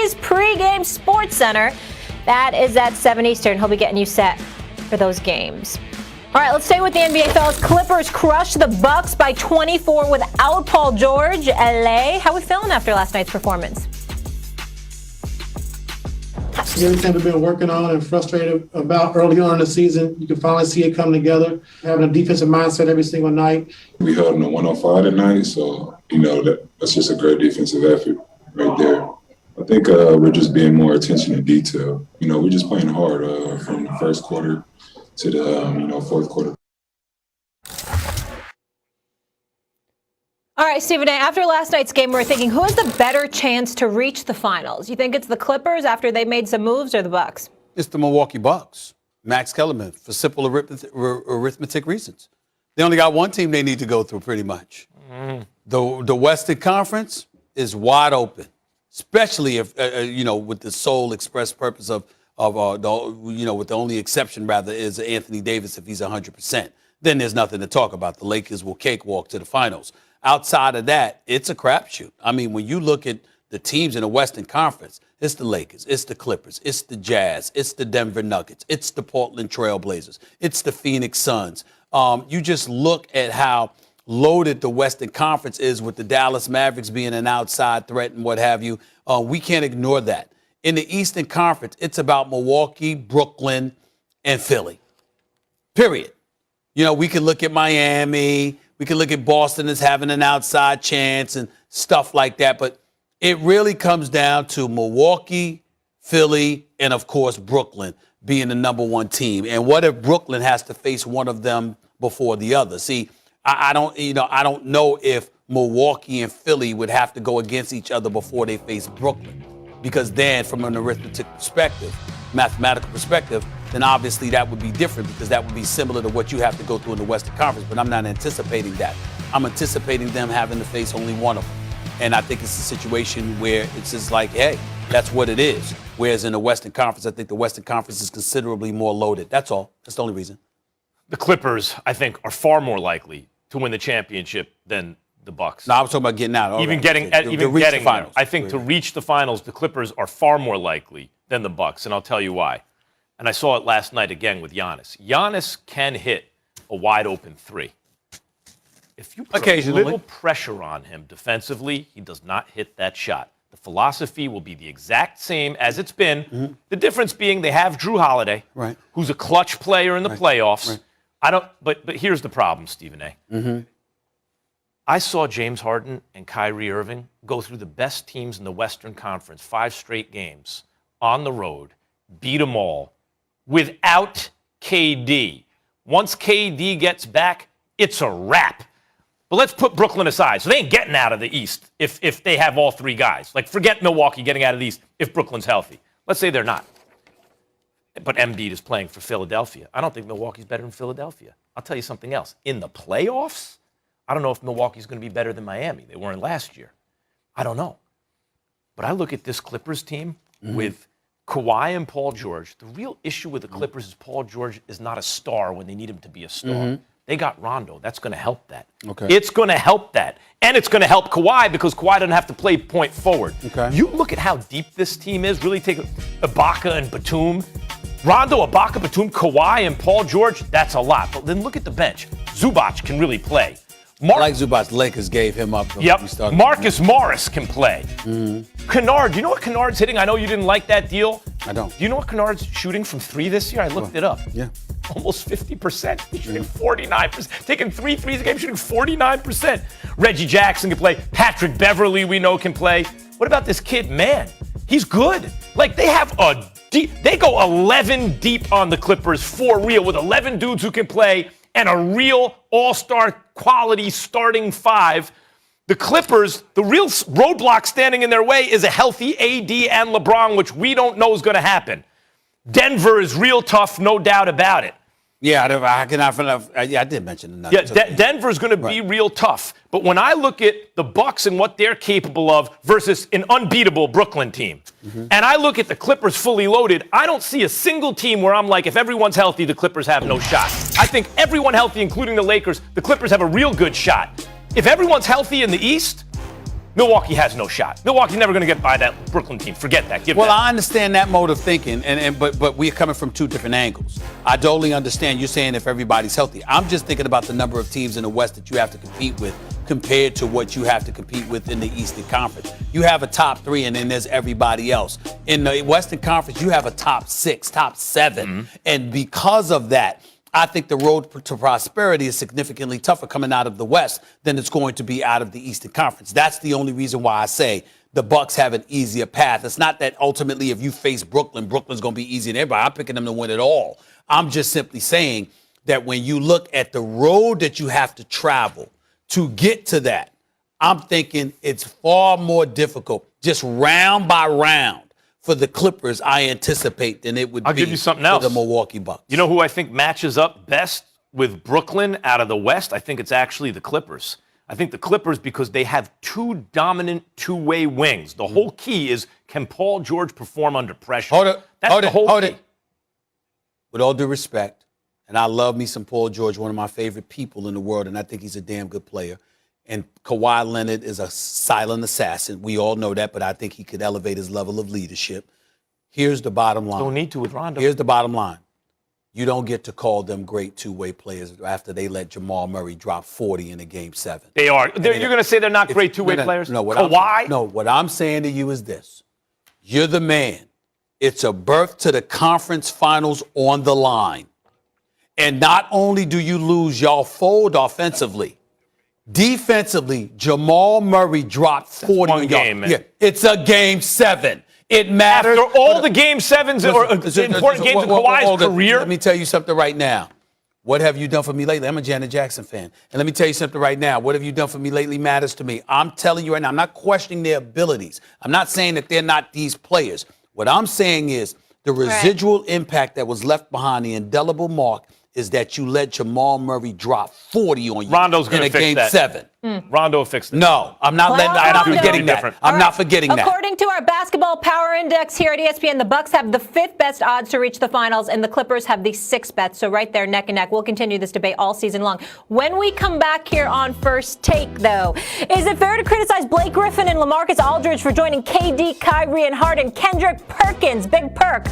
Kawhi's pregame Sports Center. That is at 7 Eastern. He'll be getting you set for those games. All right, let's stay with the NBA, fellas. Clippers crushed the Bucks by 24 without Paul George. LA, how we feeling after last night's performance? Everything we've been working on and frustrated about early on in the season, you can finally see it come together. Having a defensive mindset every single night. We held them to 105 tonight, so that's just a great defensive effort right there. I think we're just being more attention to detail. We're just playing hard from the first quarter to the fourth quarter. All right, Stephen A., after last night's game, we're thinking, who has the better chance to reach the finals? You think it's the Clippers after they made some moves or the Bucks? It's the Milwaukee Bucks. Max Kellerman, for simple arithmetic reasons. They only got one team they need to go through pretty much. The Western Conference is wide open, especially if, with the sole express purpose with the only exception, rather, is Anthony Davis if he's 100%. Then there's nothing to talk about. The Lakers will cakewalk to the finals. Outside of that, it's a crapshoot. I mean, when you look at the teams in the Western Conference, it's the Lakers, it's the Clippers, it's the Jazz, it's the Denver Nuggets, it's the Portland Trail Blazers, it's the Phoenix Suns. You just look at how loaded the Western Conference is with the Dallas Mavericks being an outside threat and what have you. We can't ignore that. In the Eastern Conference, it's about Milwaukee, Brooklyn, and Philly. Period. We can look at Miami. We can look at Boston as having an outside chance and stuff like that. But it really comes down to Milwaukee, Philly, and, of course, Brooklyn being the number one team. And what if Brooklyn has to face one of them before the other? See, I don't know if Milwaukee and Philly would have to go against each other before they face Brooklyn. Because then, from an arithmetic perspective, mathematical perspective, then obviously that would be different because that would be similar to what you have to go through in the Western Conference. But I'm not anticipating that. I'm anticipating them having to face only one of them. And I think it's a situation where it's just like, hey, that's what it is. Whereas in the Western Conference, I think the Western Conference is considerably more loaded. That's all. That's the only reason. The Clippers, I think, are far more likely to win the championship than the Bucks. No, I was talking about getting out. Even getting the finals. I think to reach the finals, the Clippers are far more likely than the Bucks, and I'll tell you why. And I saw it last night again with Giannis. Giannis can hit a wide open three. If you put a little pressure on him defensively, he does not hit that shot. The philosophy will be the exact same as it's been. Mm-hmm. The difference being they have Drew Holiday, right, who's a clutch player in the playoffs. Right. But here's the problem, Stephen A. Mm-hmm. I saw James Harden and Kyrie Irving go through the best teams in the Western Conference, 5 straight games on the road, beat them all without KD. Once KD gets back, it's a wrap. But let's put Brooklyn aside. So they ain't getting out of the East if they have all 3 guys. Like, forget Milwaukee getting out of the East if Brooklyn's healthy. Let's say they're not. But Embiid is playing for Philadelphia. I don't think Milwaukee's better than Philadelphia. I'll tell you something else. In the playoffs, I don't know if Milwaukee's going to be better than Miami. They weren't last year. I don't know. But I look at this Clippers team with Kawhi and Paul George. The real issue with the Clippers is Paul George is not a star when they need him to be a star. They got Rondo. That's going to help that. Okay. It's going to help that. And it's going to help Kawhi because Kawhi doesn't have to play point forward. Okay. You look at how deep this team is. Really take Ibaka and Batum. Rondo, Ibaka, Batum, Kawhi, and Paul George. That's a lot. But then look at the bench. Zubac can really play. Like Zubac, Lakers gave him up. Yep. Marcus Morris can play. Kennard, do you know what Kennard's hitting? I know you didn't like that deal. I don't. Do you know what Kennard's shooting from 3 this year? I looked it up. Yeah. Almost 50%. He's shooting 49%. Taking 3 threes a game, shooting 49%. Reggie Jackson can play. Patrick Beverly, we know, can play. What about this kid? Man, he's good. Like, they have they go 11 deep on the Clippers for real with 11 dudes who can play and a real all-star quality starting 5. The Clippers, the real roadblock standing in their way is a healthy AD and LeBron, which we don't know is going to happen. Denver is real tough, no doubt about it. Yeah, I did mention that. Yeah, Denver's going to be real tough. But when I look at the Bucks and what they're capable of versus an unbeatable Brooklyn team, and I look at the Clippers fully loaded, I don't see a single team where I'm like, if everyone's healthy, the Clippers have no shot. I think everyone healthy, including the Lakers, the Clippers have a real good shot. If everyone's healthy in the East, Milwaukee has no shot. Milwaukee's never going to get by that Brooklyn team. Forget that. Well, I understand that mode of thinking, but we're coming from two different angles. I totally understand you're saying if everybody's healthy. I'm just thinking about the number of teams in the West that you have to compete with compared to what you have to compete with in the Eastern Conference. You have a top 3, and then there's everybody else. In the Western Conference, you have a top 6, top 7. And because of that, I think the road to prosperity is significantly tougher coming out of the West than it's going to be out of the Eastern Conference. That's the only reason why I say the Bucks have an easier path. It's not that ultimately if you face Brooklyn, Brooklyn's going to be easy than everybody. I'm picking them to win it all. I'm just simply saying that when you look at the road that you have to travel to get to that, I'm thinking it's far more difficult, just round by round, for the Clippers, I anticipate, than it would I'll be give you something else. For the Milwaukee Bucks. You know who I think matches up best with Brooklyn out of the West? I think it's actually the Clippers. I think the Clippers, because they have two dominant two-way wings. The whole key is, can Paul George perform under pressure? That's the whole key. With all due respect, and I love me some Paul George, one of my favorite people in the world, and I think he's a damn good player. And Kawhi Leonard is a silent assassin. We all know that, but I think he could elevate his level of leadership. Here's the bottom line. Don't need to with Rondo. Here's the bottom line. You don't get to call them great two-way players after they let Jamal Murray drop 40 in a Game 7. They are. You're going to say they're not great two-way players? No, Kawhi? what I'm saying to you is this. You're the man. It's a berth to the conference finals on the line. And not only do you lose, y'all fold offensively. Defensively, Jamal Murray dropped 40 on game, man. Yeah, it's a Game 7. It matters. After all the Game 7s or important games in Kawhi's career. Let me tell you something right now. What have you done for me lately? I'm a Janet Jackson fan. And let me tell you something right now. What have you done for me lately matters to me. I'm telling you right now, I'm not questioning their abilities. I'm not saying that they're not these players. What I'm saying is the residual impact that was left behind, the indelible mark, is that you let Jamal Murray drop 40 on you Rondo's in a fix Game that. 7. Rondo will fix it. No, I'm not letting. I'm not forgetting that. I'm not forgetting that. According to our basketball power index here at ESPN, the Bucks have the 5th best odds to reach the finals, and the Clippers have the 6th best. So right there, neck and neck. We'll continue this debate all season long. When we come back here on First Take, though, is it fair to criticize Blake Griffin and LaMarcus Aldridge for joining KD, Kyrie, and Harden? Kendrick Perkins, Big Perk,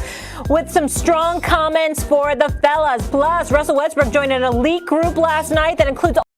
with some strong comments for the fellas. Plus, Russell Westbrook joined an elite group last night that includes